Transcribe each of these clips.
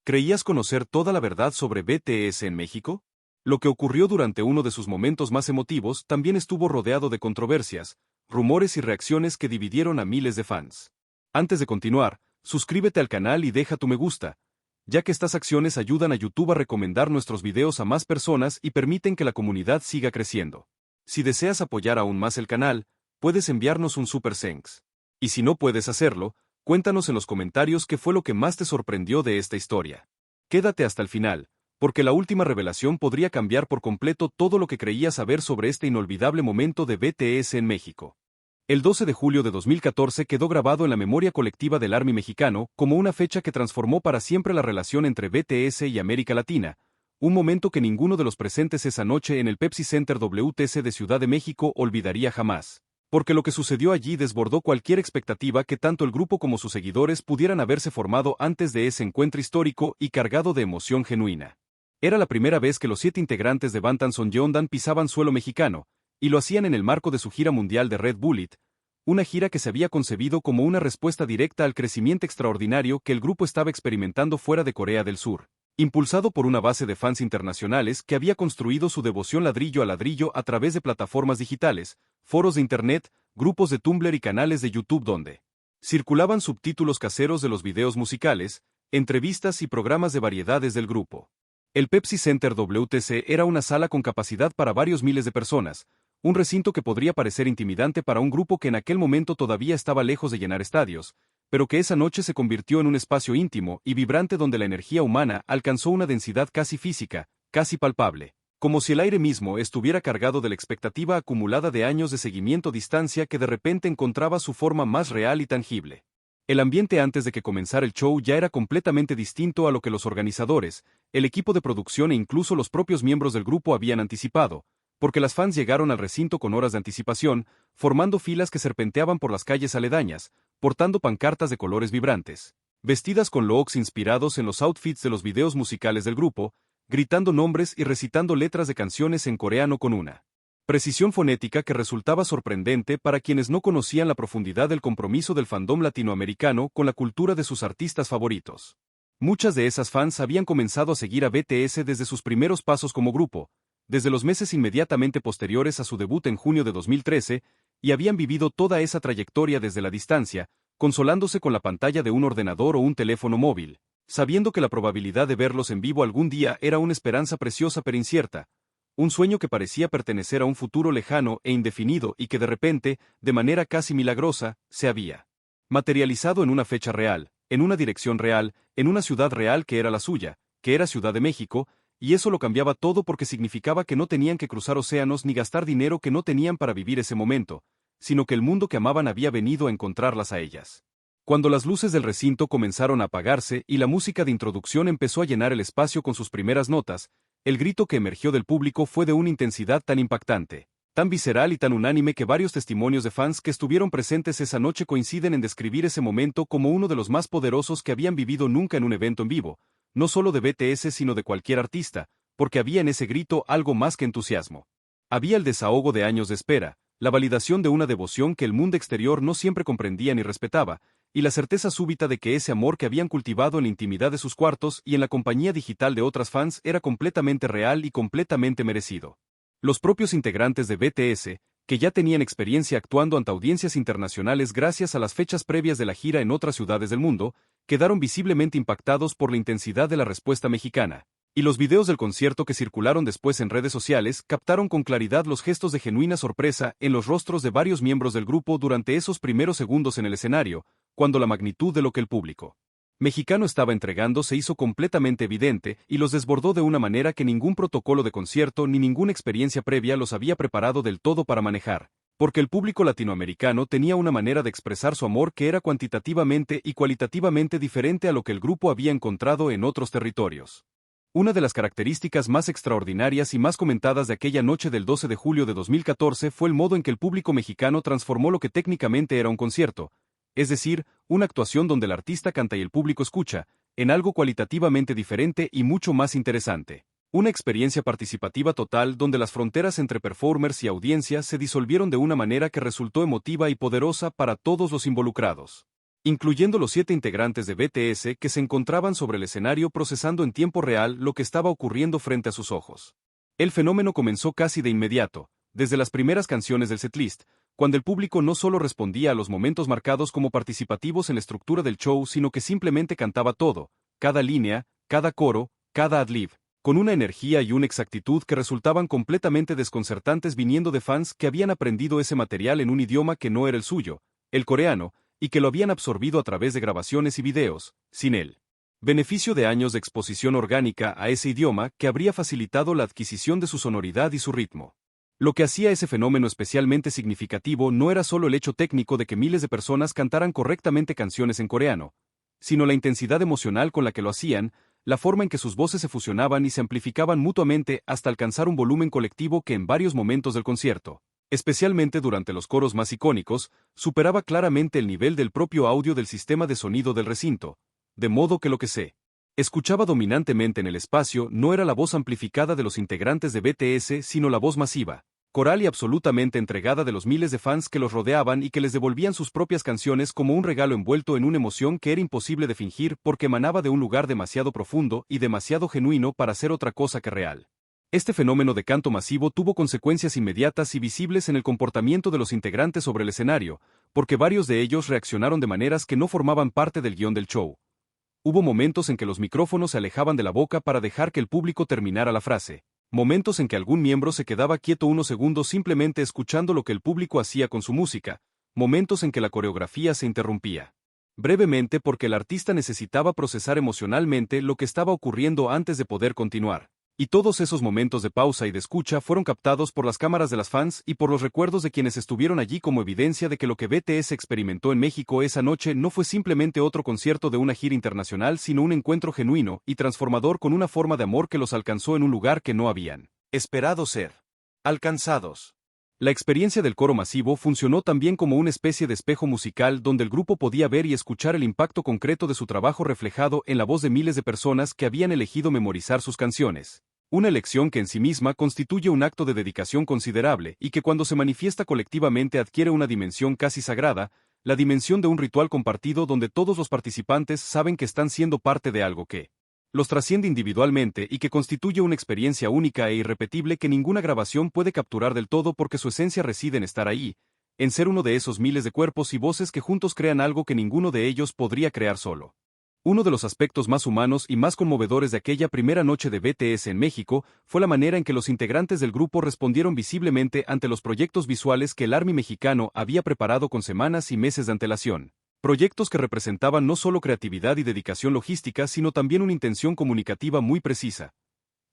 ¿Creías conocer toda la verdad sobre BTS en México? Lo que ocurrió durante uno de sus momentos más emotivos también estuvo rodeado de controversias, rumores y reacciones que dividieron a miles de fans. Antes de continuar, suscríbete al canal y deja tu me gusta, ya que estas acciones ayudan a YouTube a recomendar nuestros videos a más personas y permiten que la comunidad siga creciendo. Si deseas apoyar aún más el canal, puedes enviarnos un Super Thanks. Y si no puedes hacerlo, cuéntanos en los comentarios qué fue lo que más te sorprendió de esta historia. Quédate hasta el final, porque la última revelación podría cambiar por completo todo lo que creías saber sobre este inolvidable momento de BTS en México. El 12 de julio de 2014 quedó grabado en la memoria colectiva del Army mexicano como una fecha que transformó para siempre la relación entre BTS y América Latina, un momento que ninguno de los presentes esa noche en el Pepsi Center WTC de Ciudad de México olvidaría jamás. Porque lo que sucedió allí desbordó cualquier expectativa que tanto el grupo como sus seguidores pudieran haberse formado antes de ese encuentro histórico y cargado de emoción genuina. Era la primera vez que los 7 integrantes de Bangtan Yeondan pisaban suelo mexicano, y lo hacían en el marco de su gira mundial de Red Bullet, una gira que se había concebido como una respuesta directa al crecimiento extraordinario que el grupo estaba experimentando fuera de Corea del Sur, impulsado por una base de fans internacionales que había construido su devoción ladrillo a ladrillo a través de plataformas digitales, foros de Internet, grupos de Tumblr y canales de YouTube donde circulaban subtítulos caseros de los videos musicales, entrevistas y programas de variedades del grupo. El Pepsi Center WTC era una sala con capacidad para varios miles de personas, un recinto que podría parecer intimidante para un grupo que en aquel momento todavía estaba lejos de llenar estadios, pero que esa noche se convirtió en un espacio íntimo y vibrante donde la energía humana alcanzó una densidad casi física, casi palpable, como si el aire mismo estuviera cargado de la expectativa acumulada de años de seguimiento a distancia que de repente encontraba su forma más real y tangible. El ambiente antes de que comenzara el show ya era completamente distinto a lo que los organizadores, el equipo de producción e incluso los propios miembros del grupo habían anticipado, porque las fans llegaron al recinto con horas de anticipación, formando filas que serpenteaban por las calles aledañas, portando pancartas de colores vibrantes, vestidas con looks inspirados en los outfits de los videos musicales del grupo, gritando nombres y recitando letras de canciones en coreano con una precisión fonética que resultaba sorprendente para quienes no conocían la profundidad del compromiso del fandom latinoamericano con la cultura de sus artistas favoritos. Muchas de esas fans habían comenzado a seguir a BTS desde sus primeros pasos como grupo, desde los meses inmediatamente posteriores a su debut en junio de 2013, y habían vivido toda esa trayectoria desde la distancia, consolándose con la pantalla de un ordenador o un teléfono móvil, sabiendo que la probabilidad de verlos en vivo algún día era una esperanza preciosa pero incierta, un sueño que parecía pertenecer a un futuro lejano e indefinido y que de repente, de manera casi milagrosa, se había materializado en una fecha real, en una dirección real, en una ciudad real que era la suya, que era Ciudad de México, y eso lo cambiaba todo porque significaba que no tenían que cruzar océanos ni gastar dinero que no tenían para vivir ese momento, sino que el mundo que amaban había venido a encontrarlas a ellas. Cuando las luces del recinto comenzaron a apagarse y la música de introducción empezó a llenar el espacio con sus primeras notas, el grito que emergió del público fue de una intensidad tan impactante, tan visceral y tan unánime que varios testimonios de fans que estuvieron presentes esa noche coinciden en describir ese momento como uno de los más poderosos que habían vivido nunca en un evento en vivo, no solo de BTS sino de cualquier artista, porque había en ese grito algo más que entusiasmo. Había el desahogo de años de espera, la validación de una devoción que el mundo exterior no siempre comprendía ni respetaba, y la certeza súbita de que ese amor que habían cultivado en la intimidad de sus cuartos y en la compañía digital de otras fans era completamente real y completamente merecido. Los propios integrantes de BTS, que ya tenían experiencia actuando ante audiencias internacionales gracias a las fechas previas de la gira en otras ciudades del mundo, quedaron visiblemente impactados por la intensidad de la respuesta mexicana, y los videos del concierto que circularon después en redes sociales captaron con claridad los gestos de genuina sorpresa en los rostros de varios miembros del grupo durante esos primeros segundos en el escenario, cuando la magnitud de lo que el público mexicano estaba entregando se hizo completamente evidente y los desbordó de una manera que ningún protocolo de concierto ni ninguna experiencia previa los había preparado del todo para manejar, porque el público latinoamericano tenía una manera de expresar su amor que era cuantitativamente y cualitativamente diferente a lo que el grupo había encontrado en otros territorios. Una de las características más extraordinarias y más comentadas de aquella noche del 12 de julio de 2014 fue el modo en que el público mexicano transformó lo que técnicamente era un concierto, es decir, una actuación donde el artista canta y el público escucha, en algo cualitativamente diferente y mucho más interesante. Una experiencia participativa total donde las fronteras entre performers y audiencia se disolvieron de una manera que resultó emotiva y poderosa para todos los involucrados. incluyendo los 7 integrantes de BTS que se encontraban sobre el escenario procesando en tiempo real lo que estaba ocurriendo frente a sus ojos. El fenómeno comenzó casi de inmediato, desde las primeras canciones del setlist, cuando el público no solo respondía a los momentos marcados como participativos en la estructura del show, sino que simplemente cantaba todo, cada línea, cada coro, cada ad-lib, con una energía y una exactitud que resultaban completamente desconcertantes viniendo de fans que habían aprendido ese material en un idioma que no era el suyo, el coreano, y que lo habían absorbido a través de grabaciones y videos, sin él. Beneficio de años de exposición orgánica a ese idioma que habría facilitado la adquisición de su sonoridad y su ritmo. Lo que hacía ese fenómeno especialmente significativo no era solo el hecho técnico de que miles de personas cantaran correctamente canciones en coreano, sino la intensidad emocional con la que lo hacían, la forma en que sus voces se fusionaban y se amplificaban mutuamente hasta alcanzar un volumen colectivo que en varios momentos del concierto, especialmente durante los coros más icónicos, superaba claramente el nivel del propio audio del sistema de sonido del recinto, de modo que lo que se escuchaba dominantemente en el espacio no era la voz amplificada de los integrantes de BTS, sino la voz masiva, coral y absolutamente entregada de los miles de fans que los rodeaban y que les devolvían sus propias canciones como un regalo envuelto en una emoción que era imposible de fingir porque emanaba de un lugar demasiado profundo y demasiado genuino para ser otra cosa que real. Este fenómeno de canto masivo tuvo consecuencias inmediatas y visibles en el comportamiento de los integrantes sobre el escenario, porque varios de ellos reaccionaron de maneras que no formaban parte del guión del show. Hubo momentos en que los micrófonos se alejaban de la boca para dejar que el público terminara la frase. Momentos en que algún miembro se quedaba quieto unos segundos simplemente escuchando lo que el público hacía con su música. Momentos en que la coreografía se interrumpía. Brevemente porque el artista necesitaba procesar emocionalmente lo que estaba ocurriendo antes de poder continuar. Y todos esos momentos de pausa y de escucha fueron captados por las cámaras de las fans y por los recuerdos de quienes estuvieron allí como evidencia de que lo que BTS experimentó en México esa noche no fue simplemente otro concierto de una gira internacional, sino un encuentro genuino y transformador con una forma de amor que los alcanzó en un lugar que no habían esperado ser alcanzados. La experiencia del coro masivo funcionó también como una especie de espejo musical donde el grupo podía ver y escuchar el impacto concreto de su trabajo reflejado en la voz de miles de personas que habían elegido memorizar sus canciones. Una elección que en sí misma constituye un acto de dedicación considerable y que cuando se manifiesta colectivamente adquiere una dimensión casi sagrada, la dimensión de un ritual compartido donde todos los participantes saben que están siendo parte de algo que los trasciende individualmente y que constituye una experiencia única e irrepetible que ninguna grabación puede capturar del todo porque su esencia reside en estar ahí, en ser uno de esos miles de cuerpos y voces que juntos crean algo que ninguno de ellos podría crear solo. Uno de los aspectos más humanos y más conmovedores de aquella primera noche de BTS en México fue la manera en que los integrantes del grupo respondieron visiblemente ante los proyectos visuales que el Army mexicano había preparado con semanas y meses de antelación. Proyectos que representaban no solo creatividad y dedicación logística, sino también una intención comunicativa muy precisa.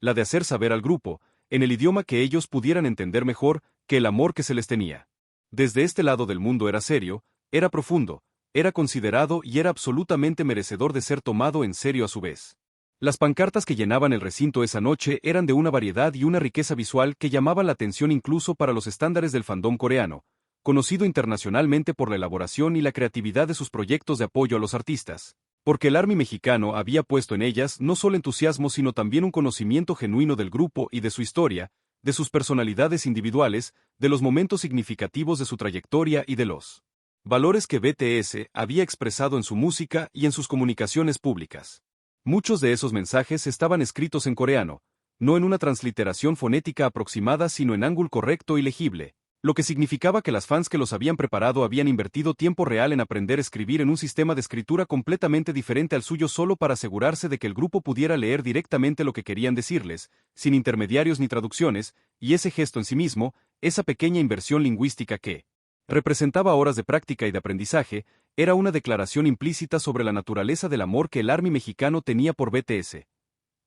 La de hacer saber al grupo, en el idioma que ellos pudieran entender mejor, que el amor que se les tenía desde este lado del mundo era serio, era profundo, era considerado y era absolutamente merecedor de ser tomado en serio a su vez. Las pancartas que llenaban el recinto esa noche eran de una variedad y una riqueza visual que llamaban la atención incluso para los estándares del fandom coreano, conocido internacionalmente por la elaboración y la creatividad de sus proyectos de apoyo a los artistas, porque el Army mexicano había puesto en ellas no solo entusiasmo sino también un conocimiento genuino del grupo y de su historia, de sus personalidades individuales, de los momentos significativos de su trayectoria y de los valores que BTS había expresado en su música y en sus comunicaciones públicas. Muchos de esos mensajes estaban escritos en coreano, no en una transliteración fonética aproximada sino en hangul correcto y legible, lo que significaba que las fans que los habían preparado habían invertido tiempo real en aprender a escribir en un sistema de escritura completamente diferente al suyo solo para asegurarse de que el grupo pudiera leer directamente lo que querían decirles, sin intermediarios ni traducciones, y ese gesto en sí mismo, esa pequeña inversión lingüística que representaba horas de práctica y de aprendizaje, era una declaración implícita sobre la naturaleza del amor que el Army mexicano tenía por BTS.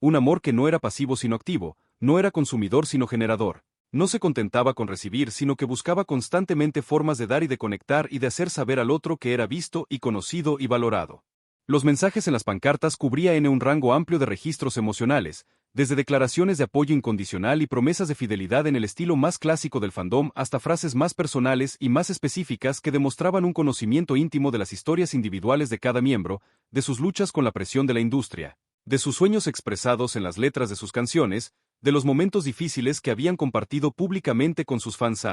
Un amor que no era pasivo sino activo, no era consumidor sino generador. No se contentaba con recibir, sino que buscaba constantemente formas de dar y de conectar y de hacer saber al otro que era visto y conocido y valorado. Los mensajes en las pancartas cubrían un rango amplio de registros emocionales, desde declaraciones de apoyo incondicional y promesas de fidelidad en el estilo más clásico del fandom hasta frases más personales y más específicas que demostraban un conocimiento íntimo de las historias individuales de cada miembro, de sus luchas con la presión de la industria, de sus sueños expresados en las letras de sus canciones, de los momentos difíciles que habían compartido públicamente con sus fans.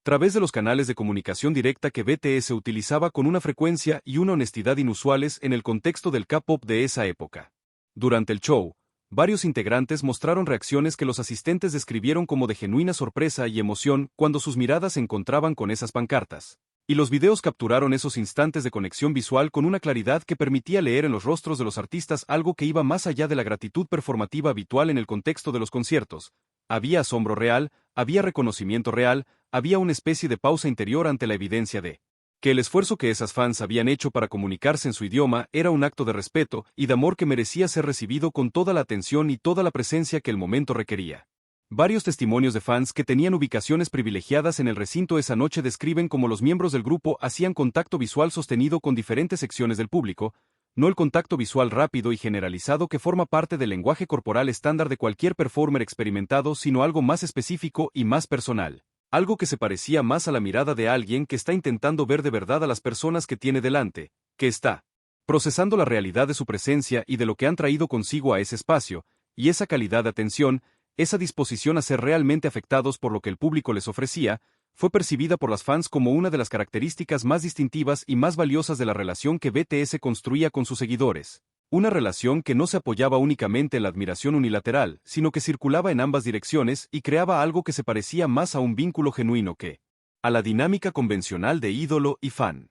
través de los canales de comunicación directa que BTS utilizaba con una frecuencia y una honestidad inusuales en el contexto del K-pop de esa época. Durante el show, varios integrantes mostraron reacciones que los asistentes describieron como de genuina sorpresa y emoción cuando sus miradas se encontraban con esas pancartas. Y los videos capturaron esos instantes de conexión visual con una claridad que permitía leer en los rostros de los artistas algo que iba más allá de la gratitud performativa habitual en el contexto de los conciertos. Había asombro real, había reconocimiento real, había una especie de pausa interior ante la evidencia de que el esfuerzo que esas fans habían hecho para comunicarse en su idioma era un acto de respeto y de amor que merecía ser recibido con toda la atención y toda la presencia que el momento requería. Varios testimonios de fans que tenían ubicaciones privilegiadas en el recinto esa noche describen cómo los miembros del grupo hacían contacto visual sostenido con diferentes secciones del público, no el contacto visual rápido y generalizado que forma parte del lenguaje corporal estándar de cualquier performer experimentado, sino algo más específico y más personal. Algo que se parecía más a la mirada de alguien que está intentando ver de verdad a las personas que tiene delante, que está procesando la realidad de su presencia y de lo que han traído consigo a ese espacio, y esa calidad de atención, esa disposición a ser realmente afectados por lo que el público les ofrecía, fue percibida por las fans como una de las características más distintivas y más valiosas de la relación que BTS construía con sus seguidores. Una relación que no se apoyaba únicamente en la admiración unilateral, sino que circulaba en ambas direcciones y creaba algo que se parecía más a un vínculo genuino que a la dinámica convencional de ídolo y fan.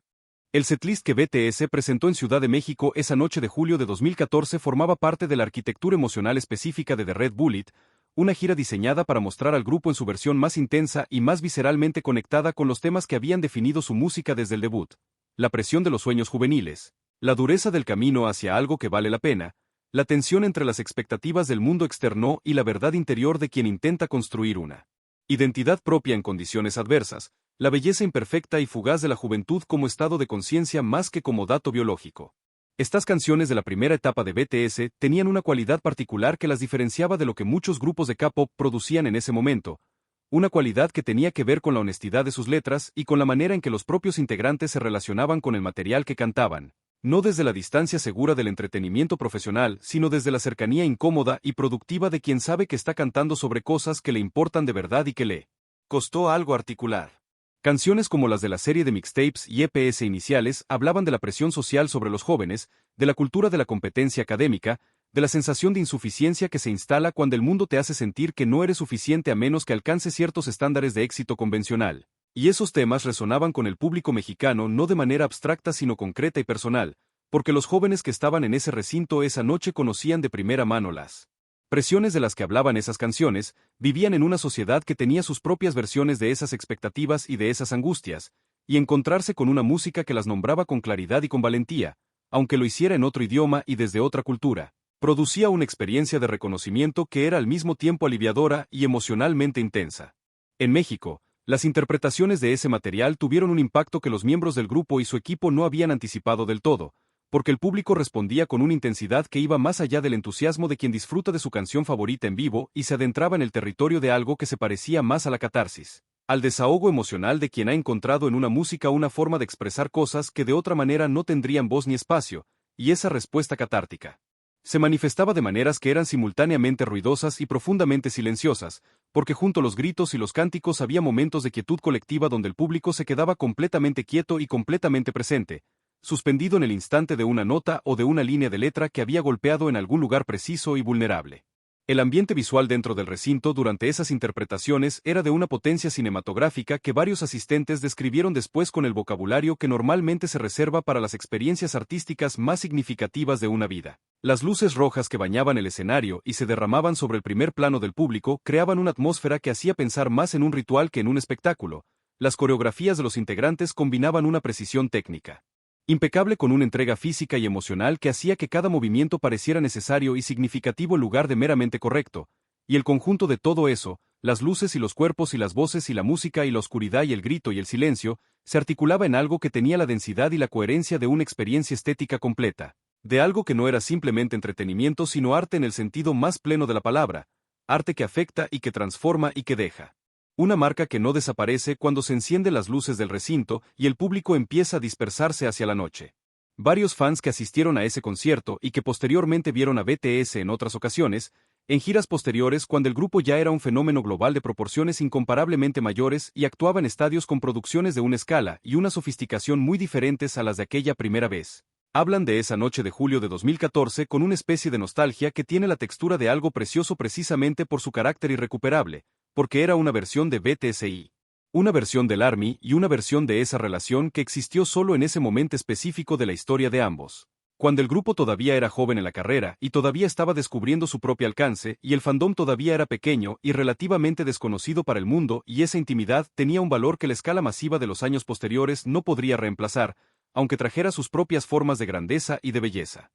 El setlist que BTS presentó en Ciudad de México esa noche de julio de 2014 formaba parte de la arquitectura emocional específica de The Red Bullet, una gira diseñada para mostrar al grupo en su versión más intensa y más visceralmente conectada con los temas que habían definido su música desde el debut. La presión de los sueños juveniles, la dureza del camino hacia algo que vale la pena, la tensión entre las expectativas del mundo externo y la verdad interior de quien intenta construir una identidad propia en condiciones adversas, la belleza imperfecta y fugaz de la juventud como estado de conciencia más que como dato biológico. Estas canciones de la primera etapa de BTS tenían una cualidad particular que las diferenciaba de lo que muchos grupos de K-pop producían en ese momento, una cualidad que tenía que ver con la honestidad de sus letras y con la manera en que los propios integrantes se relacionaban con el material que cantaban, no desde la distancia segura del entretenimiento profesional, sino desde la cercanía incómoda y productiva de quien sabe que está cantando sobre cosas que le importan de verdad y que le costó algo articular. Canciones como las de la serie de mixtapes y EPs iniciales hablaban de la presión social sobre los jóvenes, de la cultura de la competencia académica, de la sensación de insuficiencia que se instala cuando el mundo te hace sentir que no eres suficiente a menos que alcances ciertos estándares de éxito convencional. Y esos temas resonaban con el público mexicano no de manera abstracta sino concreta y personal, porque los jóvenes que estaban en ese recinto esa noche conocían de primera mano las presiones de las que hablaban esas canciones, vivían en una sociedad que tenía sus propias versiones de esas expectativas y de esas angustias, y encontrarse con una música que las nombraba con claridad y con valentía, aunque lo hiciera en otro idioma y desde otra cultura, producía una experiencia de reconocimiento que era al mismo tiempo aliviadora y emocionalmente intensa. En México, las interpretaciones de ese material tuvieron un impacto que los miembros del grupo y su equipo no habían anticipado del todo, porque el público respondía con una intensidad que iba más allá del entusiasmo de quien disfruta de su canción favorita en vivo y se adentraba en el territorio de algo que se parecía más a la catarsis, al desahogo emocional de quien ha encontrado en una música una forma de expresar cosas que de otra manera no tendrían voz ni espacio, y esa respuesta catártica se manifestaba de maneras que eran simultáneamente ruidosas y profundamente silenciosas, porque junto a los gritos y los cánticos había momentos de quietud colectiva donde el público se quedaba completamente quieto y completamente presente, suspendido en el instante de una nota o de una línea de letra que había golpeado en algún lugar preciso y vulnerable. El ambiente visual dentro del recinto durante esas interpretaciones era de una potencia cinematográfica que varios asistentes describieron después con el vocabulario que normalmente se reserva para las experiencias artísticas más significativas de una vida. Las luces rojas que bañaban el escenario y se derramaban sobre el primer plano del público creaban una atmósfera que hacía pensar más en un ritual que en un espectáculo. Las coreografías de los integrantes combinaban una precisión técnica impecable con una entrega física y emocional que hacía que cada movimiento pareciera necesario y significativo en lugar de meramente correcto, y el conjunto de todo eso, las luces y los cuerpos y las voces y la música y la oscuridad y el grito y el silencio, se articulaba en algo que tenía la densidad y la coherencia de una experiencia estética completa, de algo que no era simplemente entretenimiento sino arte en el sentido más pleno de la palabra, arte que afecta y que transforma y que deja una marca que no desaparece cuando se encienden las luces del recinto y el público empieza a dispersarse hacia la noche. Varios fans que asistieron a ese concierto y que posteriormente vieron a BTS en otras ocasiones, En giras posteriores, cuando el grupo ya era un fenómeno global de proporciones incomparablemente mayores y actuaba en estadios con producciones de una escala y una sofisticación muy diferentes a las de aquella primera vez. Hablan de esa noche de julio de 2014 con una especie de nostalgia que tiene la textura de algo precioso precisamente por su carácter irrecuperable, porque era una versión de BTSI. Una versión del ARMY y una versión de esa relación que existió solo en ese momento específico de la historia de ambos. Cuando el grupo todavía era joven en la carrera y todavía estaba descubriendo su propio alcance y el fandom todavía era pequeño y relativamente desconocido para el mundo y esa intimidad tenía un valor que la escala masiva de los años posteriores no podría reemplazar, aunque trajera sus propias formas de grandeza y de belleza.